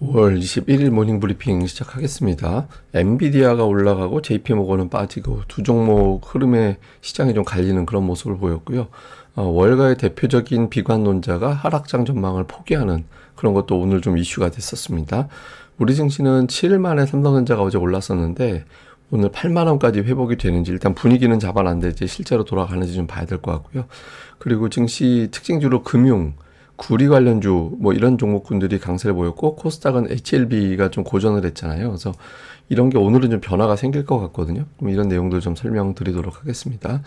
5월 21일 모닝 브리핑 시작하겠습니다. 엔비디아가 올라가고 JP모건은 빠지고 두 종목 흐름에 시장이 좀 갈리는 그런 모습을 보였고요. 월가의 대표적인 비관론자가 하락장 전망을 포기하는 그런 것도 오늘 좀 이슈가 됐었습니다. 우리 증시는 7일 만에 삼성전자가 어제 올랐었는데 오늘 8만 원까지 회복이 되는지 일단 분위기는 잡아놨는데 실제로 돌아가는지 좀 봐야 될 것 같고요. 그리고 증시 특징주로 금융, 구리 관련주 뭐 이런 종목군들이 강세를 보였고 코스닥은 HLB가 좀 고전을 했잖아요. 그래서 이런 게 오늘은 좀 변화가 생길 것 같거든요. 그럼 이런 내용들 좀 설명드리도록 하겠습니다.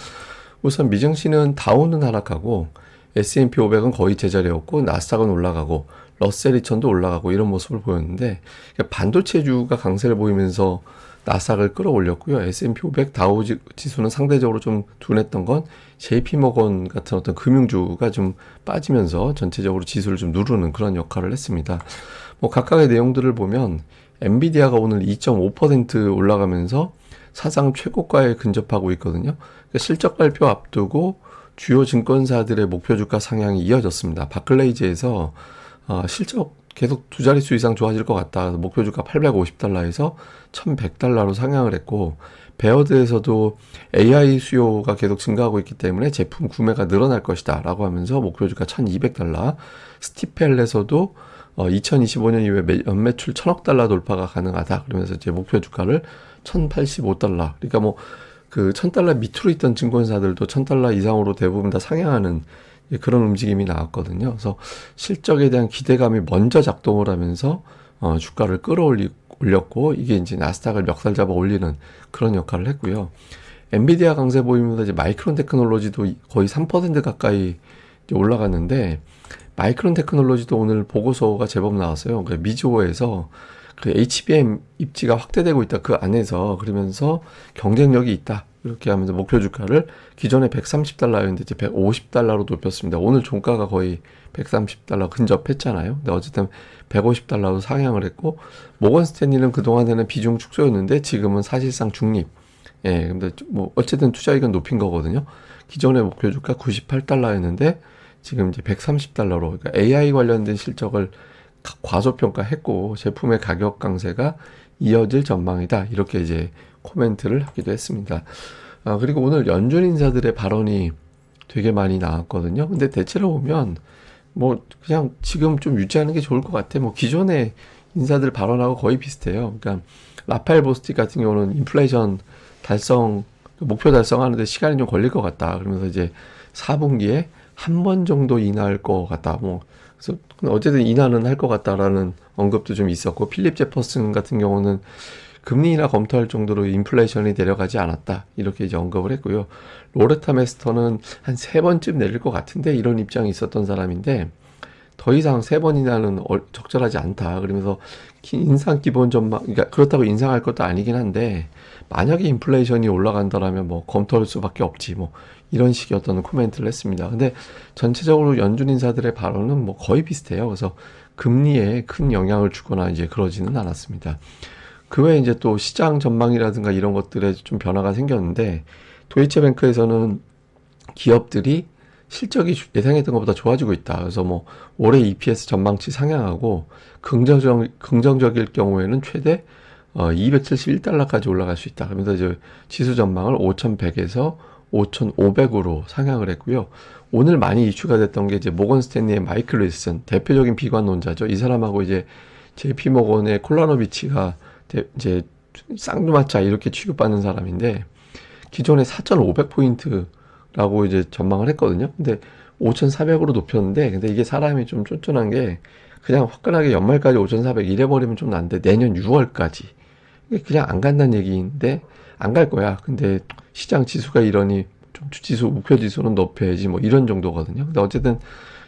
우선 미증시는 다우는 하락하고 S&P 500은 거의 제자리였고 나스닥은 올라가고 러셀 2000도 올라가고 이런 모습을 보였는데 반도체주가 강세를 보이면서 나스닥을 끌어올렸고요. S&P 500 다우 지수는 상대적으로 좀 둔했던 건 JP모건 같은 어떤 금융주가 좀 빠지면서 전체적으로 지수를 좀 누르는 그런 역할을 했습니다. 뭐 각각의 내용들을 보면 엔비디아가 오늘 2.5% 올라가면서 사상 최고가에 근접하고 있거든요. 그러니까 실적 발표 앞두고 주요 증권사들의 목표 주가 상향이 이어졌습니다. 바클레이즈에서 실적 계속 두 자릿수 이상 좋아질 것 같다. 목표 주가 850달러에서 1100달러로 상향을 했고 베어드에서도 AI 수요가 계속 증가하고 있기 때문에 제품 구매가 늘어날 것이다 라고 하면서 목표 주가 1200달러, 스티펠에서도 2025년 이후에 연매출 1000억 달러 돌파가 가능하다 그러면서 이제 목표 주가를 1085달러, 그러니까 뭐 그 1000달러 밑으로 있던 증권사들도 1000달러 이상으로 대부분 다 상향하는 그런 움직임이 나왔거든요. 그래서 실적에 대한 기대감이 먼저 작동을 하면서 주가를 끌어올렸고 이게 이제 나스닥을 멱살 잡아 올리는 그런 역할을 했고요. 엔비디아 강세 보이면서 이제 마이크론 테크놀로지도 거의 3% 가까이 이제 올라갔는데 마이크론 테크놀로지도 오늘 보고서가 제법 나왔어요. 그러니까 미즈호에서 그 HBM 입지가 확대되고 있다. 그 안에서 그러면서 경쟁력이 있다. 이렇게 하면서 목표 주가를 기존에 130달러였는데 이제 150달러로 높였습니다. 오늘 종가가 거의 130달러 근접했잖아요. 근데 어쨌든 150달러로 상향을 했고 모건 스탠리는 그동안에는 비중 축소였는데 지금은 사실상 중립. 예, 근데 뭐 어쨌든 투자이익은 높인 거거든요. 기존의 목표 주가 98달러였는데 지금 이제 130달러로 그러니까 AI 관련된 실적을 과소평가했고 제품의 가격 강세가 이어질 전망이다. 이렇게 이제 코멘트를 하기도 했습니다. 그리고 오늘 연준 인사들의 발언이 되게 많이 나왔거든요. 근데 대체로 보면 뭐 그냥 지금 좀 유지하는 게 좋을 것 같아. 뭐 기존의 인사들 발언하고 거의 비슷해요. 그러니까 라파엘 보스틱 같은 경우는 인플레이션 달성 목표 달성하는데 시간이 좀 걸릴 것 같다. 그러면서 이제 4분기에 한 번 정도 인하할 것 같다. 뭐 그래서 어쨌든 인하는 할 것 같다라는 언급도 좀 있었고 필립 제퍼슨 같은 경우는 금리 인하 검토할 정도로 인플레이션이 내려가지 않았다. 이렇게 이제 언급을 했고요. 로레타 메스터는 한 3번쯤 내릴 것 같은데 이런 입장이 있었던 사람인데 더 이상 3번 이하는 적절하지 않다. 그러면서 인상 기본 전망, 그러니까 그렇다고 인상할 것도 아니긴 한데 만약에 인플레이션이 올라간다라면 뭐 검토할 수밖에 없지. 뭐 이런 식의 어떤 코멘트를 했습니다. 근데 전체적으로 연준 인사들의 발언은 뭐 거의 비슷해요. 그래서 금리에 큰 영향을 주거나 이제 그러지는 않았습니다. 그 외에 이제 또 시장 전망이라든가 이런 것들에 좀 변화가 생겼는데 도이체뱅크에서는 기업들이 실적이 예상했던 것보다 좋아지고 있다. 그래서 뭐 올해 EPS 전망치 상향하고 긍정적일 경우에는 최대 271달러까지 올라갈 수 있다. 그러면서 이제 지수 전망을 5,100에서 5,500으로 상향을 했고요. 오늘 많이 이슈가 됐던 게 이제 모건 스탠리의 마이클 윌슨 대표적인 비관론자죠. 이 사람하고 이제 JP 모건의 콜라노비치가 이제 쌍두마차 이렇게 취급받는 사람인데 기존에 4,500포인트라고 이제 전망을 했거든요. 근데 5,400으로 높였는데 근데 이게 사람이 좀 쫀쫀한 게 그냥 화끈하게 연말까지 5,400 이래버리면 좀 난데 내년 6월까지 그냥 안 간다는 얘기인데 안 갈 거야. 근데 시장 지수가 이러니 좀 지수 목표 지수는 높여야지 뭐 이런 정도거든요. 근데 어쨌든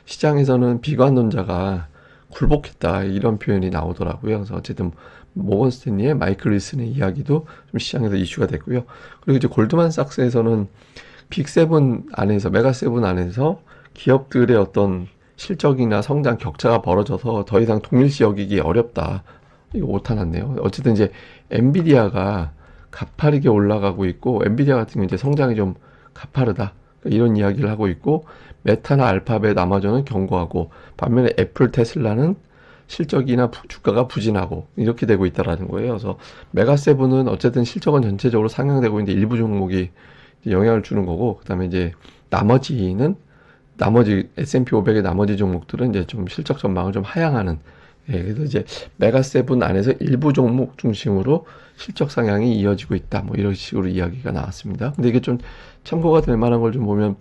시장에서는 비관론자가 굴복했다 이런 표현이 나오더라고요. 그래서 어쨌든 모건 스탠리의 마이클 윌슨의 이야기도 좀 시장에서 이슈가 됐고요. 그리고 이제 골드만삭스에서는 빅세븐 안에서 메가세븐 안에서 기업들의 어떤 실적이나 성장 격차가 벌어져서 더 이상 동일시 여기기 어렵다. 이거 오타났네요. 어쨌든 이제 엔비디아가 가파르게 올라가고 있고 엔비디아 같은 경우 이제 성장이 좀 가파르다. 그러니까 이런 이야기를 하고 있고 메타나 알파벳, 아마존은 경고하고 반면에 애플, 테슬라는 실적이나 주가가 부진하고 이렇게 되고 있다라는 거예요. 그래서 메가세븐은 어쨌든 실적은 전체적으로 상향되고 있는데 일부 종목이 영향을 주는 거고, 그다음에 이제 나머지 S&P 500의 나머지 종목들은 이제 좀 실적 전망을 좀 하향하는, 그래서 이제 메가세븐 안에서 일부 종목 중심으로 실적 상향이 이어지고 있다. 뭐 이런 식으로 이야기가 나왔습니다. 근데 이게 좀 참고가 될 만한 걸 좀 보면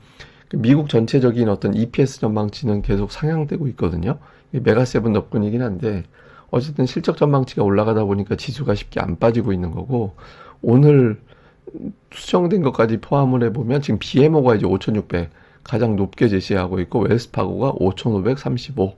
미국 전체적인 어떤 EPS 전망치는 계속 상향되고 있거든요. 메가세븐 덕분이긴 한데 어쨌든 실적 전망치가 올라가다 보니까 지수가 쉽게 안 빠지고 있는 거고, 오늘 수정된 것까지 포함을 해보면 지금 BMO가 이제 5,600 가장 높게 제시하고 있고, 웰스파고가 5,535,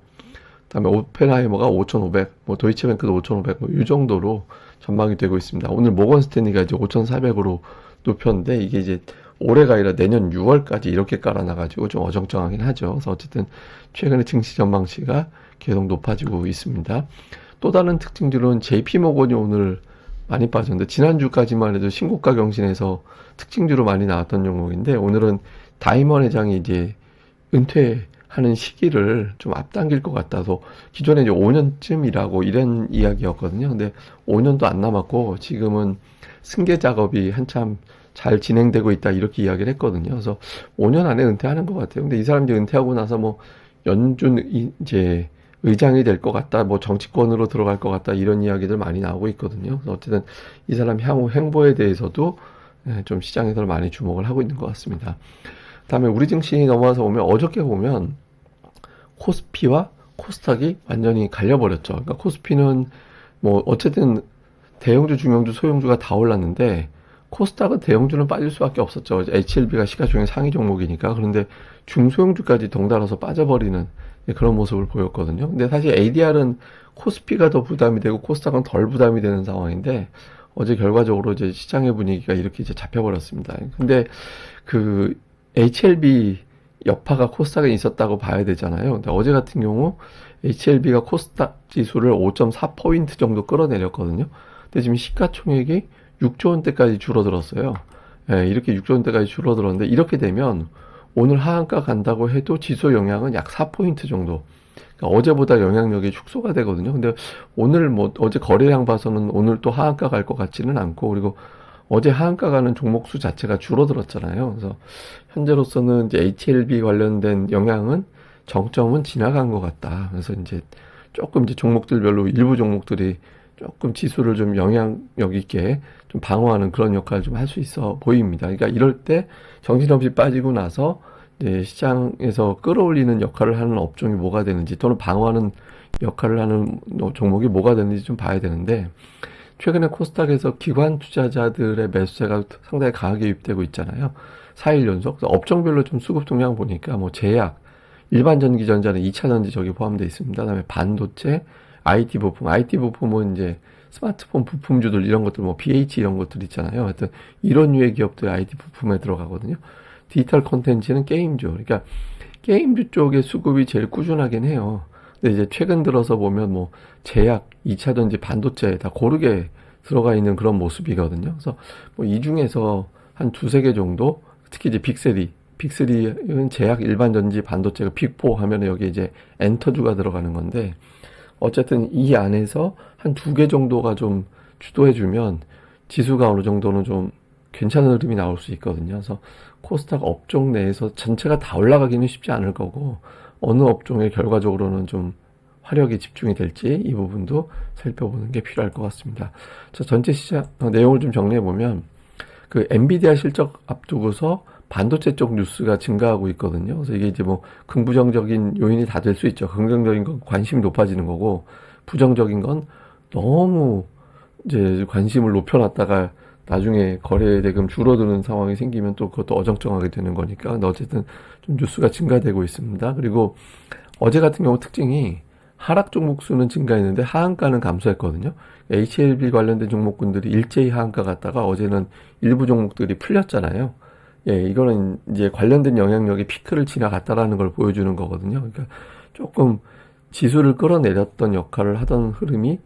그다음에 오펜하이머가 5,500, 뭐 도이치뱅크도 5,500, 뭐 이 정도로 전망이 되고 있습니다. 오늘 모건 스탠리가 이제 5,400으로 높였는데, 이게 이제 올해가 아니라 내년 6월까지 이렇게 깔아놔가지고 좀 어정쩡하긴 하죠. 그래서 어쨌든 최근에 증시 전망치가 계속 높아지고 있습니다. 또 다른 특징들은 JP모건이 오늘 많이 빠졌는데, 지난주까지만 해도 신고가 경신에서 특징주로 많이 나왔던 종목인데, 오늘은 다이먼 회장이 이제 은퇴하는 시기를 좀 앞당길 것 같아서, 기존에 이제 5년쯤이라고 이런 이야기였거든요. 근데 5년도 안 남았고 지금은 승계 작업이 한참 잘 진행되고 있다 이렇게 이야기를 했거든요. 그래서 5년 안에 은퇴하는 것 같아요. 근데 이 사람이 이제 은퇴하고 나서 뭐 연준 이제 의장이 될 것 같다, 뭐 정치권으로 들어갈 것 같다 이런 이야기들 많이 나오고 있거든요. 그래서 어쨌든 이 사람 향후 행보에 대해서도 좀 시장에서 많이 주목을 하고 있는 것 같습니다. 다음에 우리 증시 넘어와서 보면 어저께 보면 코스피와 코스닥이 완전히 갈려버렸죠. 그러니까 코스피는 뭐 어쨌든 대형주, 중형주, 소형주가 다 올랐는데 코스닥은 대형주는 빠질 수밖에 없었죠. HLB가 시가총액 상위 종목이니까. 그런데 중소형주까지 덩달아서 빠져버리는 그런 모습을 보였거든요. 근데 사실 ADR은 코스피가 더 부담이 되고 코스닥은 덜 부담이 되는 상황인데, 어제 결과적으로 이제 시장의 분위기가 이렇게 이제 잡혀버렸습니다. 근데 그 HLB 여파가 코스닥에 있었다고 봐야 되잖아요. 근데 어제 같은 경우 HLB가 코스닥 지수를 5.4포인트 정도 끌어내렸거든요. 근데 지금 시가총액이 6조 원대까지 줄어들었어요. 이렇게 6조 원대까지 줄어들었는데, 이렇게 되면 오늘 하한가 간다고 해도 지수 영향은 약 4포인트 정도. 그러니까 어제보다 영향력이 축소가 되거든요. 근데 오늘 뭐 어제 거래량 봐서는 오늘 또 하한가 갈 것 같지는 않고, 그리고 어제 하한가 가는 종목 수 자체가 줄어들었잖아요. 그래서 현재로서는 이제 HLB 관련된 영향은 정점은 지나간 것 같다. 그래서 이제 조금 이제 종목들별로 일부 종목들이 조금 지수를 좀 영향력 있게 좀 방어하는 그런 역할을 좀 할 수 있어 보입니다. 그러니까 이럴 때 정신없이 빠지고 나서 이제 시장에서 끌어올리는 역할을 하는 업종이 뭐가 되는지, 또는 방어하는 역할을 하는 종목이 뭐가 되는지 좀 봐야 되는데, 최근에 코스닥에서 기관 투자자들의 매수세가 상당히 강하게 유입되고 있잖아요. 4일 연속. 그래서 업종별로 좀 수급 동향 보니까 뭐 제약, 일반 전기전자는 2차 전지 저기 포함되어 있습니다. 그다음에 반도체, IT 부품은 이제 스마트폰 부품주들 이런 것들, 뭐 BH 이런 것들 있잖아요. 하여튼 이런 류의 기업들 IT 부품에 들어가거든요. 디지털 콘텐츠는 게임주. 그러니까 게임주 쪽의 수급이 제일 꾸준하긴 해요. 근데 이제 최근 들어서 보면 뭐 제약, 2차 전지, 반도체 다 고르게 들어가 있는 그런 모습이거든요. 그래서 뭐 이 중에서 한 두세 개 정도, 특히 이제 빅3는 제약, 일반 전지, 반도체가 빅4 하면 여기 이제 엔터주가 들어가는 건데, 어쨌든 이 안에서 한 두 개 정도가 좀 주도해주면 지수가 어느 정도는 좀 괜찮은 흐름이 나올 수 있거든요. 그래서 코스닥 업종 내에서 전체가 다 올라가기는 쉽지 않을 거고, 어느 업종에 결과적으로는 좀 화력이 집중이 될지 이 부분도 살펴보는 게 필요할 것 같습니다. 자, 전체 시장 내용을 좀 정리해 보면, 그 엔비디아 실적 앞두고서 반도체 쪽 뉴스가 증가하고 있거든요. 그래서 이게 이제 뭐 긍부정적인 요인이 다 될 수 있죠. 긍정적인 건 관심이 높아지는 거고, 부정적인 건 너무 이제 관심을 높여놨다가 나중에 거래 대금 줄어드는 상황이 생기면 또 그것도 어정쩡하게 되는 거니까. 근데 어쨌든 좀 뉴스가 증가되고 있습니다. 그리고 어제 같은 경우 특징이 하락 종목 수는 증가했는데 하한가는 감소했거든요. HLB 관련된 종목군들이 일제히 하한가 갔다가 어제는 일부 종목들이 풀렸잖아요. 이거는 이제 관련된 영향력이 피크를 지나갔다라는 걸 보여주는 거거든요. 그러니까 조금 지수를 끌어내렸던 역할을 하던 흐름이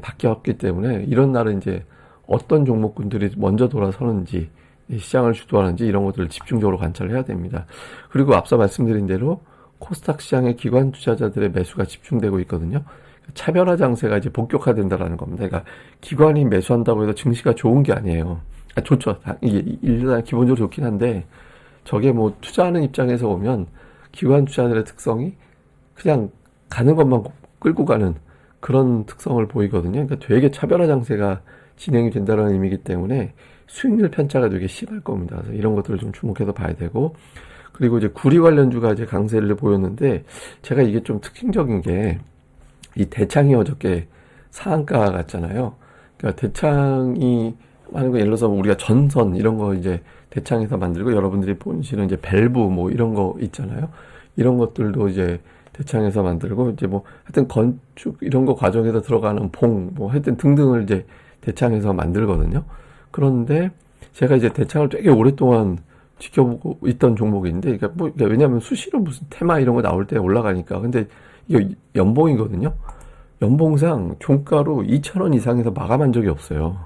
바뀌었기 때문에, 이런 날은 이제 어떤 종목군들이 먼저 돌아서는지, 시장을 주도하는지 이런 것들을 집중적으로 관찰을 해야 됩니다. 그리고 앞서 말씀드린 대로 코스닥 시장의 기관 투자자들의 매수가 집중되고 있거든요. 차별화 장세가 이제 본격화된다라는 겁니다. 그러니까 기관이 매수한다고 해서 증시가 좋은 게 아니에요. 좋죠. 이게 일단 기본적으로 좋긴 한데 저게 뭐 투자하는 입장에서 보면 기관 투자들의 특성이 그냥 가는 것만 끌고 가는 그런 특성을 보이거든요. 그러니까 되게 차별화 장세가 진행이 된다는 의미이기 때문에 수익률 편차가 되게 심할 겁니다. 그래서 이런 것들을 좀 주목해서 봐야 되고, 그리고 이제 구리 관련주가 이제 강세를 보였는데 제가 이게 좀 특징적인 게 이 대창이 어저께 상한가 같잖아요. 그러니까 대창이 하는 거 예를 들어서 우리가 전선 이런 거 이제 대창에서 만들고 여러분들이 보시는 이제 밸브 뭐 이런 거 있잖아요. 이런 것들도 이제 대창에서 만들고 이제 뭐 하여튼 건축 이런 거 과정에서 들어가는 봉 뭐 하여튼 등등을 이제 대창에서 만들거든요. 그런데 제가 이제 대창을 되게 오랫동안 지켜보고 있던 종목인데, 그러니까 뭐 그러니까 왜냐하면 수시로 무슨 테마 이런 거 나올 때 올라가니까. 근데 이거 연봉이거든요. 연봉상 종가로 2,000원 이상에서 마감한 적이 없어요.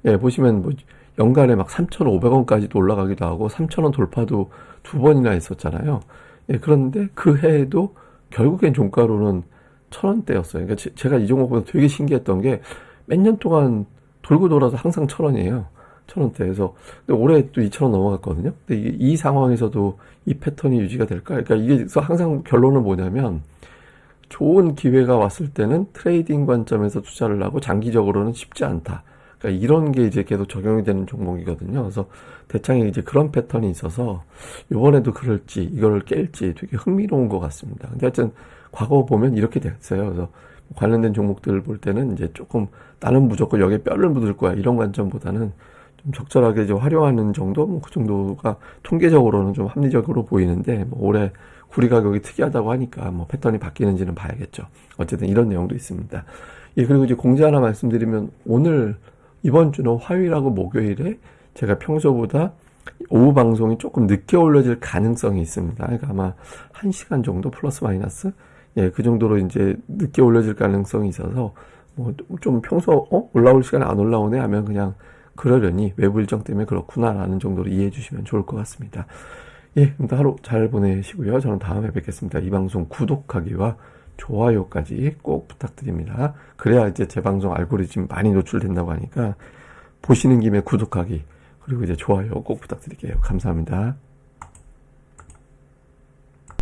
예, 보시면 뭐 연간에 막 3,500원까지도 올라가기도 하고 3,000원 돌파도 두 번이나 했었잖아요. 예, 그런데 그 해에도 결국엔 종가로는 1,000원대였어요. 그러니까 제가 이 종목 보면서 되게 신기했던 게 몇 년 동안 돌고 돌아서 항상 1,000원이에요. 1,000원대에서. 근데 올해 또 2,000원 넘어갔거든요. 근데 이 상황에서도 이 패턴이 유지가 될까? 그러니까 이게 그래서 항상 결론은 뭐냐면 좋은 기회가 왔을 때는 트레이딩 관점에서 투자를 하고 장기적으로는 쉽지 않다. 그러니까 이런 게 이제 계속 적용이 되는 종목이거든요. 그래서 대창에 이제 그런 패턴이 있어서 이번에도 그럴지 이걸 깰지 되게 흥미로운 것 같습니다. 근데 하여튼 과거 보면 이렇게 됐어요. 그래서 관련된 종목들을 볼 때는 이제 조금 나는 무조건 여기에 뼈를 묻을 거야 이런 관점보다는 좀 적절하게 이제 활용하는 정도, 뭐 그 정도가 통계적으로는 좀 합리적으로 보이는데, 뭐 올해 구리 가격이 특이하다고 하니까 뭐 패턴이 바뀌는지는 봐야겠죠. 어쨌든 이런 내용도 있습니다. 예, 그리고 이제 공지 하나 말씀드리면 오늘 이번 주는 화요일하고 목요일에 제가 평소보다 오후 방송이 조금 늦게 올려질 가능성이 있습니다. 그러니까 아마 1시간 정도 플러스 마이너스 예, 그 정도로 이제 늦게 올려질 가능성이 있어서 뭐 좀 평소 올라올 시간에 안 올라오네 하면 그냥 그러려니 외부 일정 때문에 그렇구나라는 정도로 이해해 주시면 좋을 것 같습니다. 예, 그럼 하루 잘 보내시고요. 저는 다음에 뵙겠습니다. 이 방송 구독하기와 좋아요까지 꼭 부탁드립니다. 그래야 이제 제 방송 알고리즘 많이 노출된다고 하니까 보시는 김에 구독하기 그리고 이제 좋아요 꼭 부탁드릴게요. 감사합니다.